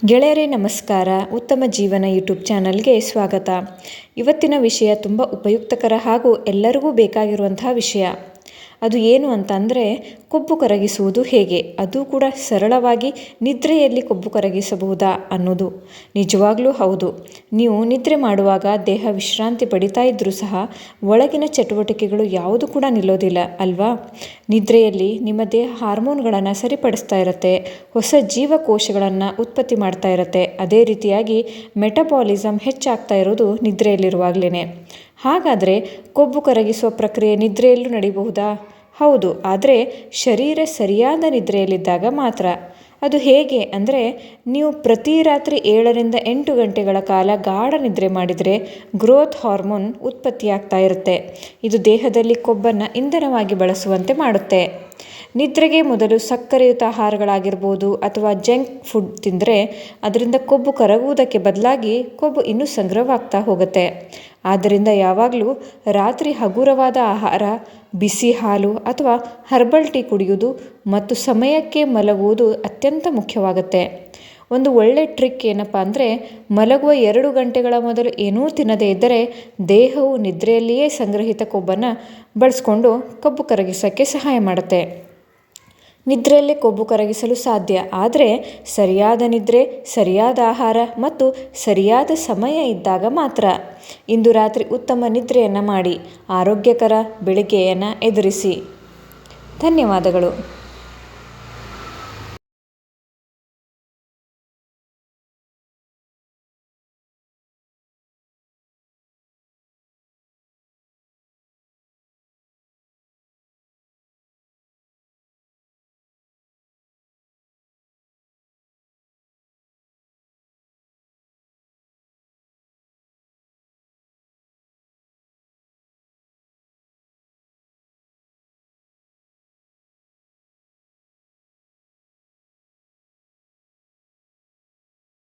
ಗೆಳೆಯರೇ ನಮಸ್ಕಾರ. ಉತ್ತಮ ಜೀವನ ಯೂಟ್ಯೂಬ್ ಚಾನಲ್ಗೆ ಸ್ವಾಗತ. ಇವತ್ತಿನ ವಿಷಯ ತುಂಬ ಉಪಯುಕ್ತಕರ ಹಾಗೂ ಎಲ್ಲರಿಗೂ ಬೇಕಾಗಿರುವಂತಹ ವಿಷಯ. ಅದು ಏನು ಅಂತಂದರೆ ಕೊಬ್ಬು ಕರಗಿಸುವುದು ಹೇಗೆ, ಅದು ಕೂಡ ಸರಳವಾಗಿ ನಿದ್ರೆಯಲ್ಲಿ ಕೊಬ್ಬು ಕರಗಿಸಬಹುದಾ ಅನ್ನೋದು. ನಿಜವಾಗ್ಲೂ ಹೌದು. ನೀವು ನಿದ್ರೆ ಮಾಡುವಾಗ ದೇಹ ವಿಶ್ರಾಂತಿ ಪಡಿತಾ ಇದ್ದರೂ ಸಹ ಒಳಗಿನ ಚಟುವಟಿಕೆಗಳು ಯಾವುದು ಕೂಡ ನಿಲ್ಲೋದಿಲ್ಲ ಅಲ್ವಾ. ನಿದ್ರೆಯಲ್ಲಿ ನಿಮ್ಮ ದೇಹ ಹಾರ್ಮೋನ್ಗಳನ್ನು ಸರಿಪಡಿಸ್ತಾ ಇರುತ್ತೆ, ಹೊಸ ಜೀವಕೋಶಗಳನ್ನು ಉತ್ಪತ್ತಿ ಮಾಡ್ತಾ ಇರುತ್ತೆ. ಅದೇ ರೀತಿಯಾಗಿ ಮೆಟಬಾಲಿಸಮ್ ಹೆಚ್ಚಾಗ್ತಾ ಇರೋದು ನಿದ್ರೆಯಲ್ಲಿರುವಾಗಲೇ. ಹಾಗಾದರೆ ಕೊಬ್ಬು ಕರಗಿಸುವ ಪ್ರಕ್ರಿಯೆ ನಿದ್ರೆಯಲ್ಲೂ ನಡೀಬಹುದಾ? ಹೌದು, ಆದರೆ ಶರೀರ ಸರಿಯಾದ ನಿದ್ರೆಯಲ್ಲಿದ್ದಾಗ ಮಾತ್ರ. ಅದು ಹೇಗೆ ಅಂದರೆ, ನೀವು ಪ್ರತಿ ರಾತ್ರಿ 7ರಿಂದ 8 ಗಂಟೆಗಳ ಕಾಲ ಗಾಢ ನಿದ್ರೆ ಮಾಡಿದರೆ ಗ್ರೋತ್ ಹಾರ್ಮೋನ್ ಉತ್ಪತ್ತಿಯಾಗ್ತಾ ಇರುತ್ತೆ. ಇದು ದೇಹದಲ್ಲಿ ಕೊಬ್ಬನ್ನು ಇಂಧನವಾಗಿ ಬಳಸುವಂತೆ ಮಾಡುತ್ತೆ. ನಿದ್ರೆಗೆ ಮೊದಲು ಸಕ್ಕರೆಯುತ ಆಹಾರಗಳಾಗಿರ್ಬೋದು ಅಥವಾ ಜಂಕ್ ಫುಡ್ ತಿಂದರೆ ಅದರಿಂದ ಕೊಬ್ಬು ಕರಗುವುದಕ್ಕೆ ಬದಲಾಗಿ ಕೊಬ್ಬು ಇನ್ನೂ ಸಂಗ್ರಹವಾಗ್ತಾ ಹೋಗುತ್ತೆ. ಆದ್ದರಿಂದ ಯಾವಾಗಲೂ ರಾತ್ರಿ ಹಗುರವಾದ ಆಹಾರ, ಬಿಸಿ ಹಾಲು ಅಥವಾ ಹರ್ಬಲ್ ಟೀ ಕುಡಿಯುವುದು ಮತ್ತು ಸಮಯಕ್ಕೆ ಮಲಗುವುದು ಅತ್ಯಂತ ಮುಖ್ಯವಾಗುತ್ತೆ. ಒಂದು ಒಳ್ಳೆ ಟ್ರಿಕ್ ಏನಪ್ಪ ಅಂದರೆ, ಮಲಗುವ 2 ಗಂಟೆಗಳ ಮೊದಲು ಏನೂ ತಿನ್ನದೇ ಇದ್ದರೆ ದೇಹವು ನಿದ್ರೆಯಲ್ಲಿಯೇ ಸಂಗ್ರಹಿತ ಕೊಬ್ಬನ್ನು ಬಳಸ್ಕೊಂಡು ಕೊಬ್ಬು ಕರಗಿಸೋಕ್ಕೆ ಸಹಾಯ ಮಾಡುತ್ತೆ. ನಿದ್ರೆಯಲ್ಲೇ ಕೊಬ್ಬು ಕರಗಿಸಲು ಸಾಧ್ಯ, ಆದರೆ ಸರಿಯಾದ ನಿದ್ರೆ, ಸರಿಯಾದ ಆಹಾರ ಮತ್ತು ಸರಿಯಾದ ಸಮಯ ಇದ್ದಾಗ ಮಾತ್ರ. ಇಂದು ರಾತ್ರಿ ಉತ್ತಮ ನಿದ್ರೆಯನ್ನು ಮಾಡಿ ಆರೋಗ್ಯಕರ ಬೆಳಿಗ್ಗೆಯನ್ನು ಎದುರಿಸಿ. ಧನ್ಯವಾದಗಳು.